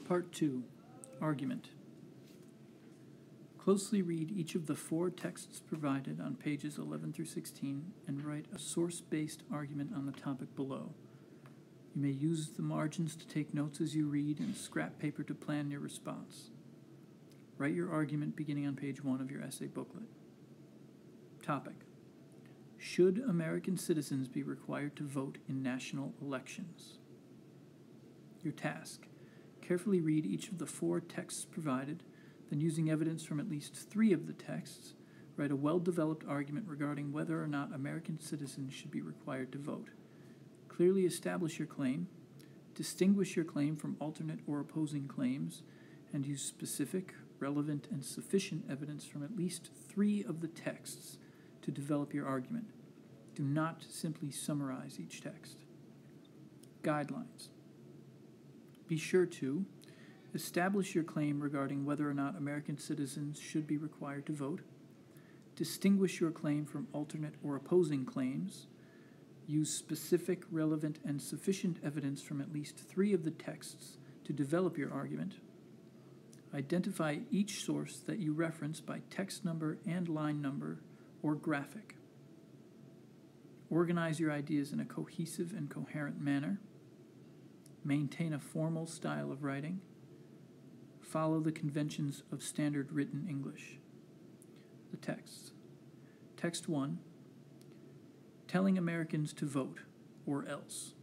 Part 2. Argument. Closely read each of the 4 texts provided on pages 11 through 16 and write a source-based argument on the topic below. You may use the margins to take notes as you read and scrap paper to plan your response. Write your argument beginning on page 1 of your essay booklet. Topic. Should American citizens be required to vote in national elections? Your task. Carefully read each of the 4 texts provided, then using evidence from at least 3 of the texts, write a well-developed argument regarding whether or not American citizens should be required to vote. Clearly establish your claim, distinguish your claim from alternate or opposing claims, and use specific, relevant, and sufficient evidence from at least 3 of the texts to develop your argument. Do not simply summarize each text. Guidelines. Be sure to establish your claim regarding whether or not American citizens should be required to vote, distinguish your claim from alternate or opposing claims, use specific, relevant, and sufficient evidence from at least 3 of the texts to develop your argument, identify each source that you reference by text number and line number or graphic, organize your ideas in a cohesive and coherent manner, maintain a formal style of writing, follow the conventions of standard written English. The texts. Text 1, telling Americans to vote, or else.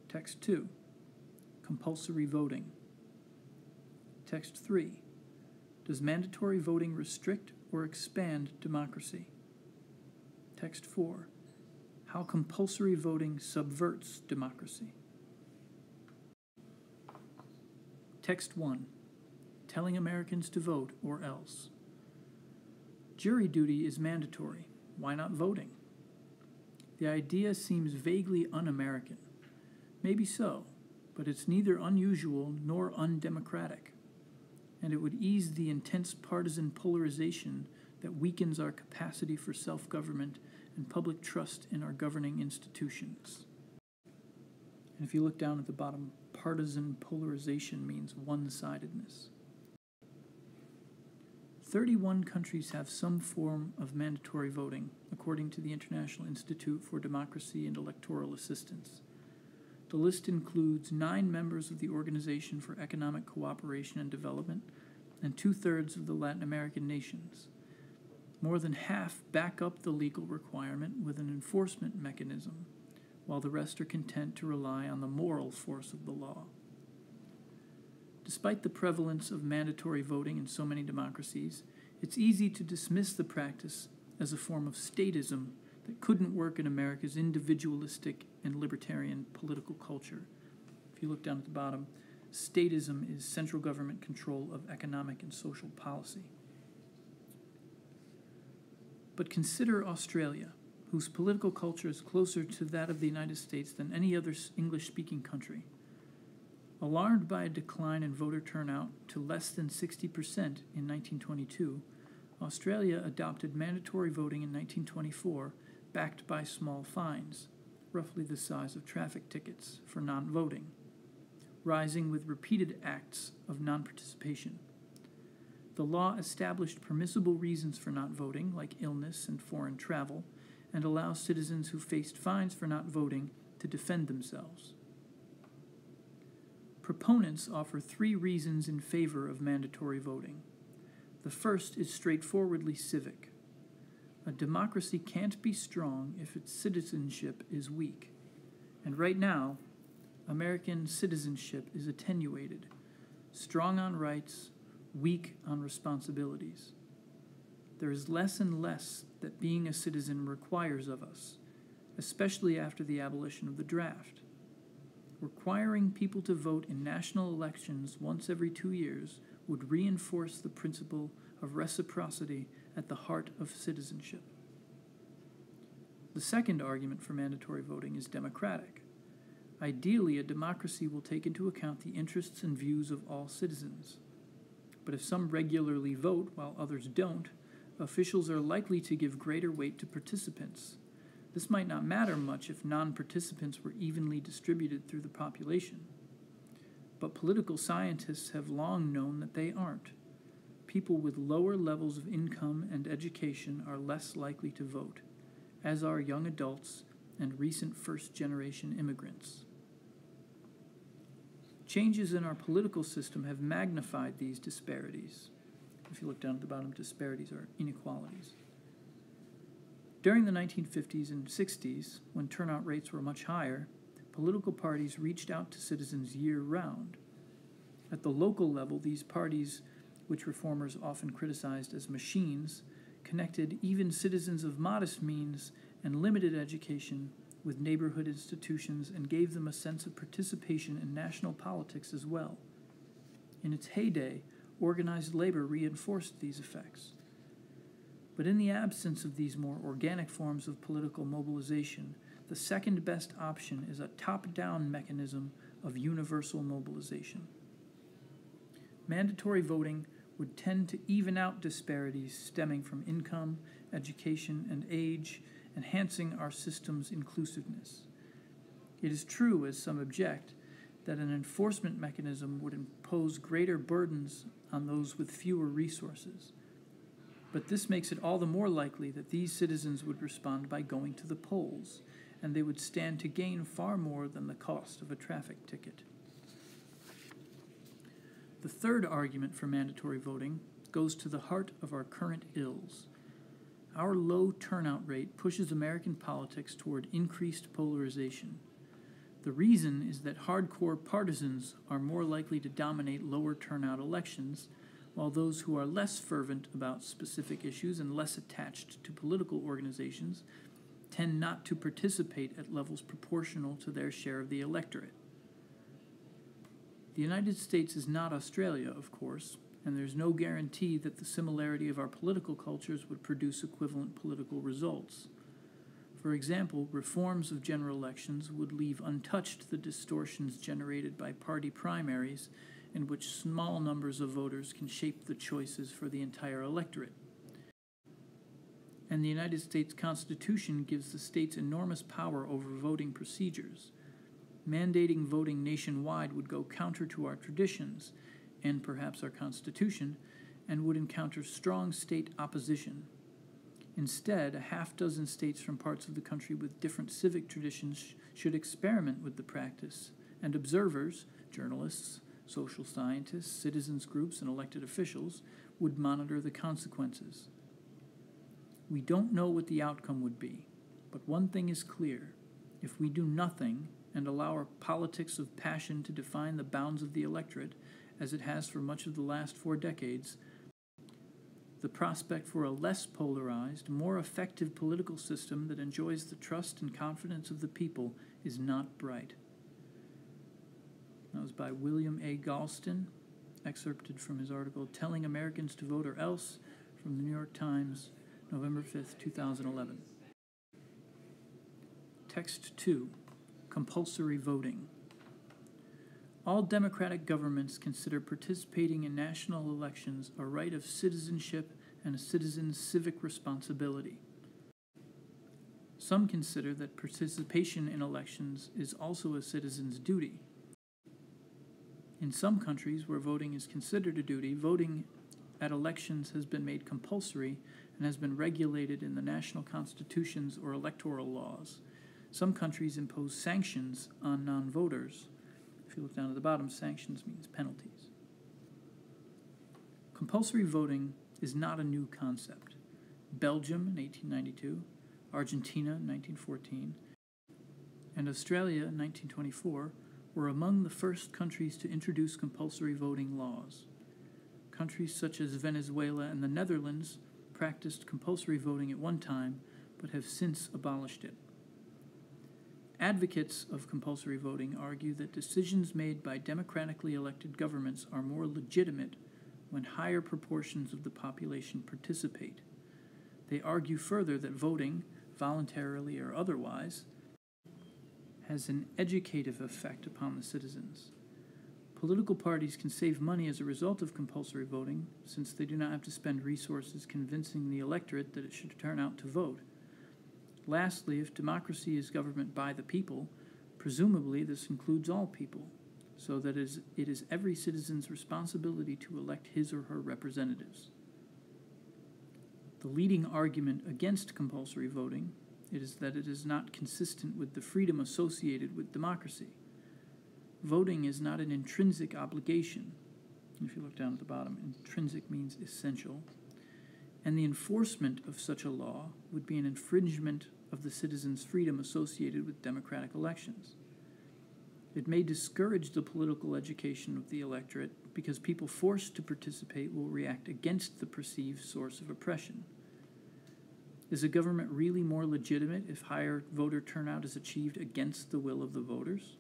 Text 2, compulsory voting. Text 3, does mandatory voting restrict or expand democracy? Text 4, how compulsory voting subverts democracy. Text 1, telling Americans to vote or else. Jury duty is mandatory. Why not voting? The idea seems vaguely un-American. Maybe so, but it's neither unusual nor undemocratic, and it would ease the intense partisan polarization that weakens our capacity for self-government and public trust in our governing institutions. And if you look down at the bottom, partisan polarization means one-sidedness. 31 countries have some form of mandatory voting, according to the International Institute for Democracy and Electoral Assistance. The list includes 9 members of the Organization for Economic Cooperation and Development and 2/3 of the Latin American nations. More than half back up the legal requirement with an enforcement mechanism, while the rest are content to rely on the moral force of the law. Despite the prevalence of mandatory voting in so many democracies, it's easy to dismiss the practice as a form of statism that couldn't work in America's individualistic and libertarian political culture. If you look down at the bottom, statism is central government control of economic and social policy. But consider Australia, whose political culture is closer to that of the United States than any other English-speaking country. Alarmed by a decline in voter turnout to less than 60% in 1922, Australia adopted mandatory voting in 1924, backed by small fines, roughly the size of traffic tickets, for non-voting, rising with repeated acts of non-participation. The law established permissible reasons for not voting, like illness and foreign travel, and allows citizens who faced fines for not voting to defend themselves. Proponents offer 3 reasons in favor of mandatory voting. The first is straightforwardly civic. A democracy can't be strong if its citizenship is weak. And right now, American citizenship is attenuated, strong on rights, weak on responsibilities. There is less and less that being a citizen requires of us, especially after the abolition of the draft. Requiring people to vote in national elections once every 2 years would reinforce the principle of reciprocity at the heart of citizenship. The second argument for mandatory voting is democratic. Ideally, a democracy will take into account the interests and views of all citizens. But if some regularly vote while others don't, officials are likely to give greater weight to participants. This might not matter much if non-participants were evenly distributed through the population. but political scientists have long known that they aren't. People with lower levels of income and education are less likely to vote, as are young adults and recent first-generation immigrants. Changes in our political system have magnified these disparities. If you look down at the bottom, disparities are inequalities. During the 1950s and 60s, when turnout rates were much higher, political parties reached out to citizens year-round. At the local level, these parties, which reformers often criticized as machines, connected even citizens of modest means and limited education with neighborhood institutions and gave them a sense of participation in national politics as well. In its heyday, organized labor reinforced these effects. But in the absence of these more organic forms of political mobilization, the second best option is a top-down mechanism of universal mobilization. Mandatory voting would tend to even out disparities stemming from income, education, and age, enhancing our system's inclusiveness. It is true, as some object, that an enforcement mechanism would impose greater burdens on those with fewer resources. But this makes it all the more likely that these citizens would respond by going to the polls, and they would stand to gain far more than the cost of a traffic ticket. The third argument for mandatory voting goes to the heart of our current ills. Our low turnout rate pushes American politics toward increased polarization. The reason is that hardcore partisans are more likely to dominate lower turnout elections, while those who are less fervent about specific issues and less attached to political organizations tend not to participate at levels proportional to their share of the electorate. The United States is not Australia, of course, and there's no guarantee that the similarity of our political cultures would produce equivalent political results. For example, reforms of general elections would leave untouched the distortions generated by party primaries, in which small numbers of voters can shape the choices for the entire electorate. And the United States Constitution gives the states enormous power over voting procedures. Mandating voting nationwide would go counter to our traditions, and perhaps our Constitution, and would encounter strong state opposition. Instead, a half-dozen states from parts of the country with different civic traditions should experiment with the practice, and observers, journalists, social scientists, citizens groups, and elected officials would monitor the consequences. We don't know what the outcome would be, but one thing is clear. If we do nothing and allow our politics of passion to define the bounds of the electorate, as it has for much of the last 4 decades, the prospect for a less polarized, more effective political system that enjoys the trust and confidence of the people is not bright. That was by William A. Galston, excerpted from his article, Telling Americans to Vote or Else, from the New York Times, November 5th, 2011. Text 2. Compulsory voting. All democratic governments consider participating in national elections a right of citizenship and a citizen's civic responsibility. Some consider that participation in elections is also a citizen's duty. In some countries where voting is considered a duty, voting at elections has been made compulsory and has been regulated in the national constitutions or electoral laws. Some countries impose sanctions on non-voters. If you look down at the bottom, sanctions means penalties. Compulsory voting is not a new concept. Belgium in 1892, Argentina in 1914, and Australia in 1924 were among the first countries to introduce compulsory voting laws. Countries such as Venezuela and the Netherlands practiced compulsory voting at one time, but have since abolished it. Advocates of compulsory voting argue that decisions made by democratically elected governments are more legitimate when higher proportions of the population participate. They argue further that voting, voluntarily or otherwise, has an educative effect upon the citizens. Political parties can save money as a result of compulsory voting, since they do not have to spend resources convincing the electorate that it should turn out to vote. Lastly, if democracy is government by the people, presumably this includes all people. so that it is every citizen's responsibility to elect his or her representatives. The leading argument against compulsory voting is that it is not consistent with the freedom associated with democracy. Voting is not an intrinsic obligation. If you look down at the bottom, intrinsic means essential. And the enforcement of such a law would be an infringement of the citizens' freedom associated with democratic elections. It may discourage the political education of the electorate because people forced to participate will react against the perceived source of oppression. Is a government really more legitimate if higher voter turnout is achieved against the will of the voters?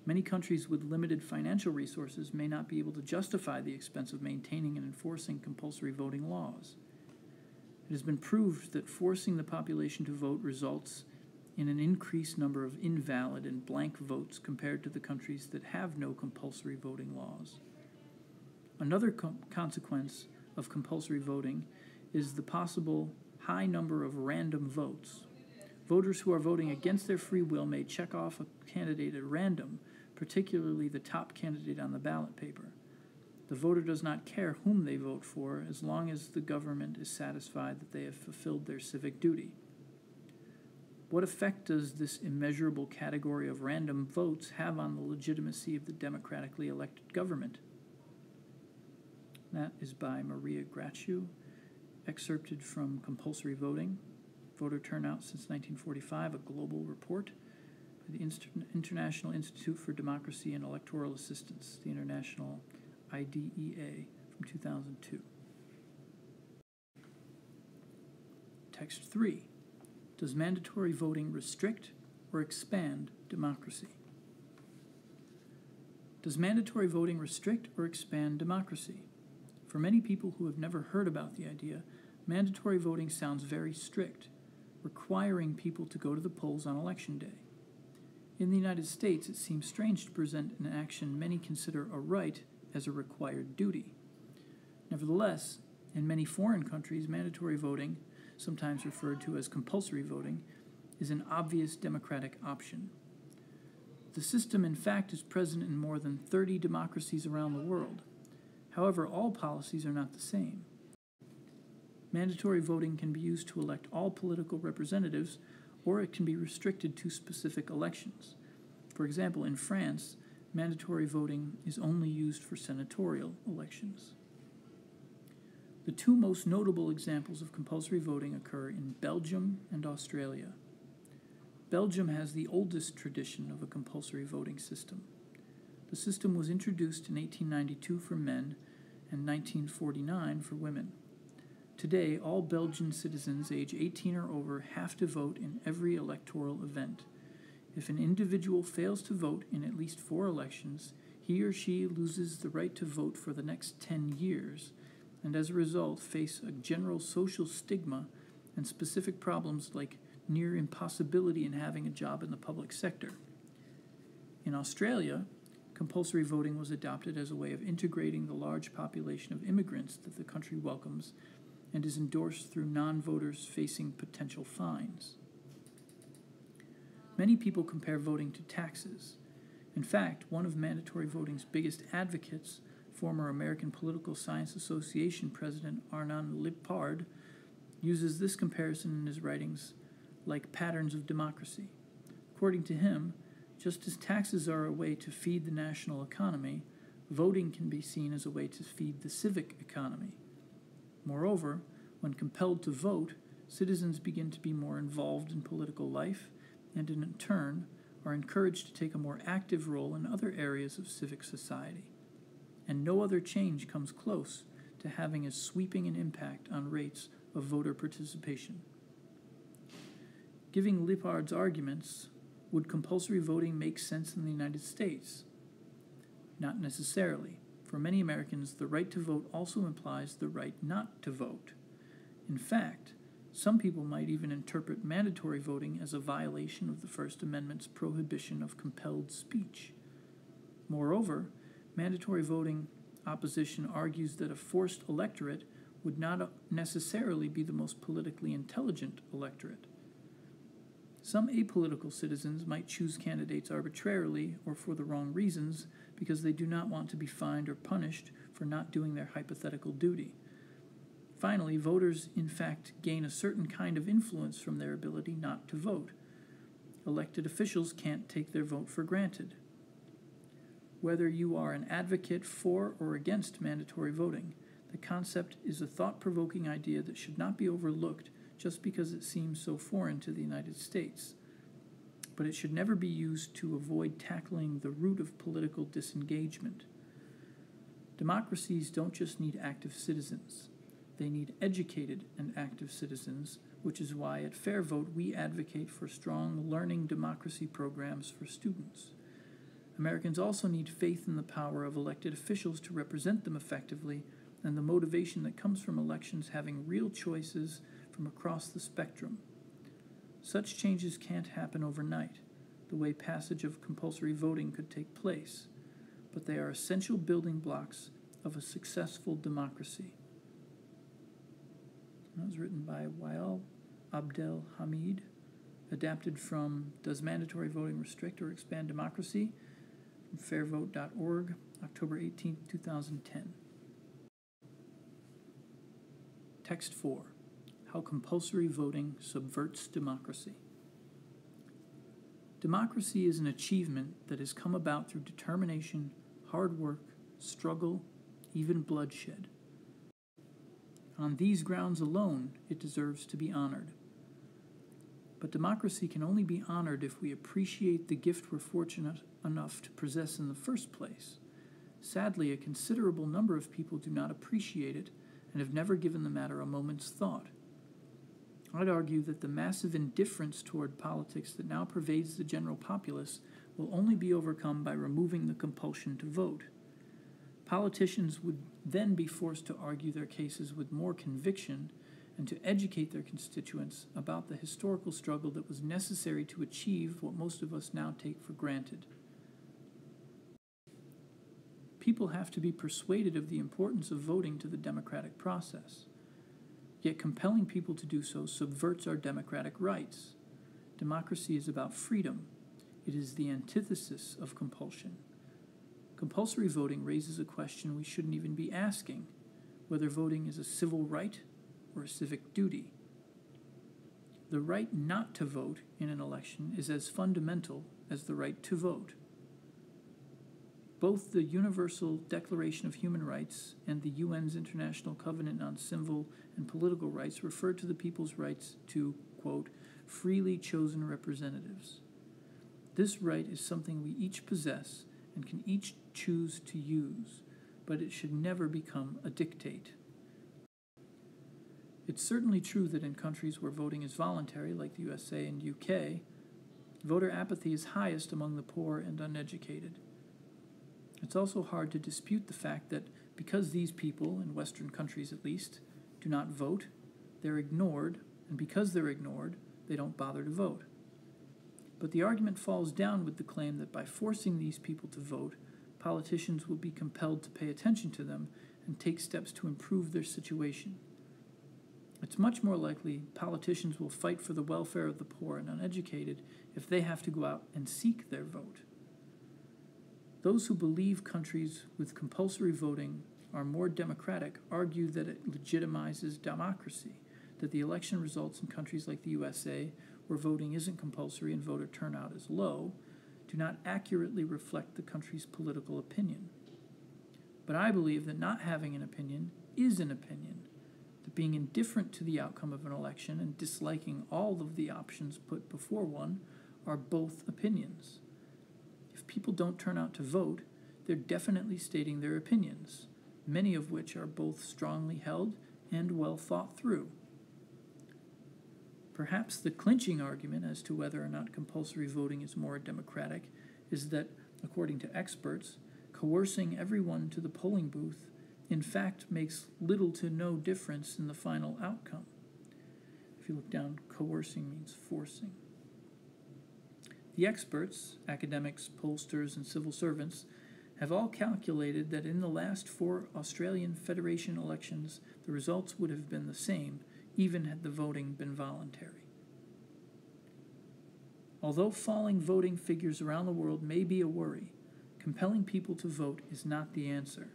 Many countries with limited financial resources may not be able to justify the expense of maintaining and enforcing compulsory voting laws. It has been proved that forcing the population to vote results in an increased number of invalid and blank votes compared to the countries that have no compulsory voting laws. Another consequence of compulsory voting is the possible high number of random votes. Voters who are voting against their free will may check off a candidate at random, particularly the top candidate on the ballot paper. The voter does not care whom they vote for as long as the government is satisfied that they have fulfilled their civic duty. What effect does this immeasurable category of random votes have on the legitimacy of the democratically elected government? That is by Maria Gracchio, excerpted from Compulsory Voting, Voter Turnout Since 1945, a Global Report by the International Institute for Democracy and Electoral Assistance, the International IDEA, from 2002. Text 3. Does mandatory voting restrict or expand democracy? Does mandatory voting restrict or expand democracy? For many people who have never heard about the idea, mandatory voting sounds very strict, requiring people to go to the polls on Election Day. In the United States, it seems strange to present an action many consider a right as a required duty. Nevertheless, in many foreign countries, mandatory voting, sometimes referred to as compulsory voting, is an obvious democratic option. The system, in fact, is present in more than 30 democracies around the world. However, all policies are not the same. Mandatory voting can be used to elect all political representatives, or it can be restricted to specific elections. For example, in France, mandatory voting is only used for senatorial elections. The two most notable examples of compulsory voting occur in Belgium and Australia. Belgium has the oldest tradition of a compulsory voting system. The system was introduced in 1892 for men and 1949 for women. Today, all Belgian citizens age 18 or over have to vote in every electoral event. If an individual fails to vote in at least 4 elections, he or she loses the right to vote for the next 10 years, and as a result face a general social stigma and specific problems like near impossibility in having a job in the public sector. In Australia, compulsory voting was adopted as a way of integrating the large population of immigrants that the country welcomes and is endorsed through non-voters facing potential fines. Many people compare voting to taxes. In fact, one of mandatory voting's biggest advocates, former American Political Science Association President Arnon Lippard, uses this comparison in his writings like Patterns of Democracy. According to him, just as taxes are a way to feed the national economy, voting can be seen as a way to feed the civic economy. Moreover, when compelled to vote, citizens begin to be more involved in political life and in turn are encouraged to take a more active role in other areas of civic society. And no other change comes close to having as sweeping an impact on rates of voter participation. Giving Lippard's arguments, would compulsory voting make sense in the United States? Not necessarily. For many Americans, the right to vote also implies the right not to vote. In fact, some people might even interpret mandatory voting as a violation of the First Amendment's prohibition of compelled speech. Moreover, mandatory voting opposition argues that a forced electorate would not necessarily be the most politically intelligent electorate. Some apolitical citizens might choose candidates arbitrarily or for the wrong reasons because they do not want to be fined or punished for not doing their hypothetical duty. Finally, voters, in fact, gain a certain kind of influence from their ability not to vote. Elected officials can't take their vote for granted. Whether you are an advocate for or against mandatory voting, the concept is a thought-provoking idea that should not be overlooked just because it seems so foreign to the United States. But it should never be used to avoid tackling the root of political disengagement. Democracies don't just need active citizens. They need educated and active citizens, which is why at Fair Vote we advocate for strong learning democracy programs for students. Americans also need faith in the power of elected officials to represent them effectively and the motivation that comes from elections having real choices from across the spectrum. Such changes can't happen overnight, the way passage of compulsory voting could take place, but they are essential building blocks of a successful democracy. That was written by Wael Abdel Hamid, adapted from Does Mandatory Voting Restrict or Expand Democracy? From fairvote.org, October 18, 2010. Text 4. How compulsory voting subverts democracy. Democracy is an achievement that has come about through determination, hard work, struggle, even bloodshed. On these grounds alone, it deserves to be honored. But democracy can only be honored if we appreciate the gift we're fortunate enough to possess in the first place. Sadly, a considerable number of people do not appreciate it and have never given the matter a moment's thought. I'd argue that the massive indifference toward politics that now pervades the general populace will only be overcome by removing the compulsion to vote. Politicians would then be forced to argue their cases with more conviction and to educate their constituents about the historical struggle that was necessary to achieve what most of us now take for granted. People have to be persuaded of the importance of voting to the democratic process. Yet compelling people to do so subverts our democratic rights. Democracy is about freedom. It is the antithesis of compulsion. Compulsory voting raises a question we shouldn't even be asking, whether voting is a civil right or a civic duty. The right not to vote in an election is as fundamental as the right to vote. Both the Universal Declaration of Human Rights and the UN's International Covenant on Civil and Political Rights refer to the people's rights to, quote, freely chosen representatives. This right is something we each possess and can each choose to use, but it should never become a dictate. It's certainly true that in countries where voting is voluntary, like the USA and UK, voter apathy is highest among the poor and uneducated. It's also hard to dispute the fact that because these people, in Western countries at least, do not vote, they're ignored, and because they're ignored, they don't bother to vote. But the argument falls down with the claim that by forcing these people to vote, politicians will be compelled to pay attention to them and take steps to improve their situation. It's much more likely politicians will fight for the welfare of the poor and uneducated if they have to go out and seek their vote. Those who believe countries with compulsory voting are more democratic argue that it legitimizes democracy, that the election results in countries like the USA, where voting isn't compulsory and voter turnout is low, do not accurately reflect the country's political opinion. But I believe that not having an opinion is an opinion, that being indifferent to the outcome of an election and disliking all of the options put before one are both opinions. If people don't turn out to vote, they're definitely stating their opinions, many of which are both strongly held and well thought through. Perhaps the clinching argument as to whether or not compulsory voting is more democratic is that, according to experts, coercing everyone to the polling booth in fact makes little to no difference in the final outcome. If you look down, coercing means forcing. The experts, academics, pollsters, and civil servants, have all calculated that in the last 4 Australian Federation elections, the results would have been the same, even had the voting been voluntary. Although falling voting figures around the world may be a worry, compelling people to vote is not the answer.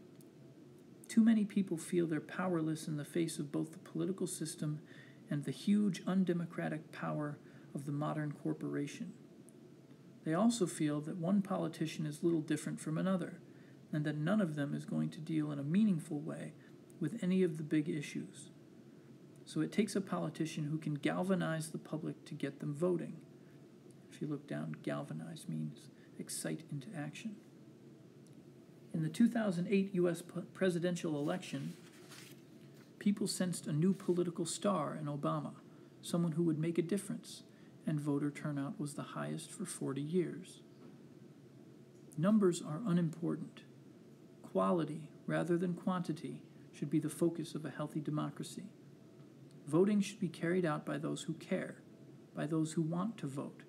Too many people feel they're powerless in the face of both the political system and the huge undemocratic power of the modern corporation. They also feel that one politician is little different from another, and that none of them is going to deal in a meaningful way with any of the big issues. So it takes a politician who can galvanize the public to get them voting. If you look down, galvanize means excite into action. In the 2008 U.S. presidential election, people sensed a new political star in Obama, someone who would make a difference, and voter turnout was the highest for 40 years. Numbers are unimportant. Quality, rather than quantity, should be the focus of a healthy democracy. Voting should be carried out by those who care, by those who want to vote.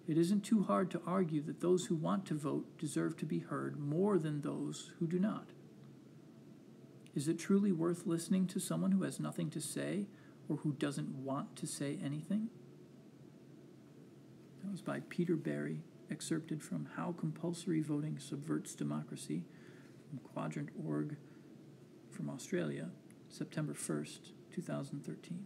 It isn't too hard to argue that those who want to vote deserve to be heard more than those who do not. Is it truly worth listening to someone who has nothing to say or who doesn't want to say anything? That was by Peter Barry, excerpted from How Compulsory Voting Subverts Democracy from Quadrant.org from Australia, September 1st, 2013.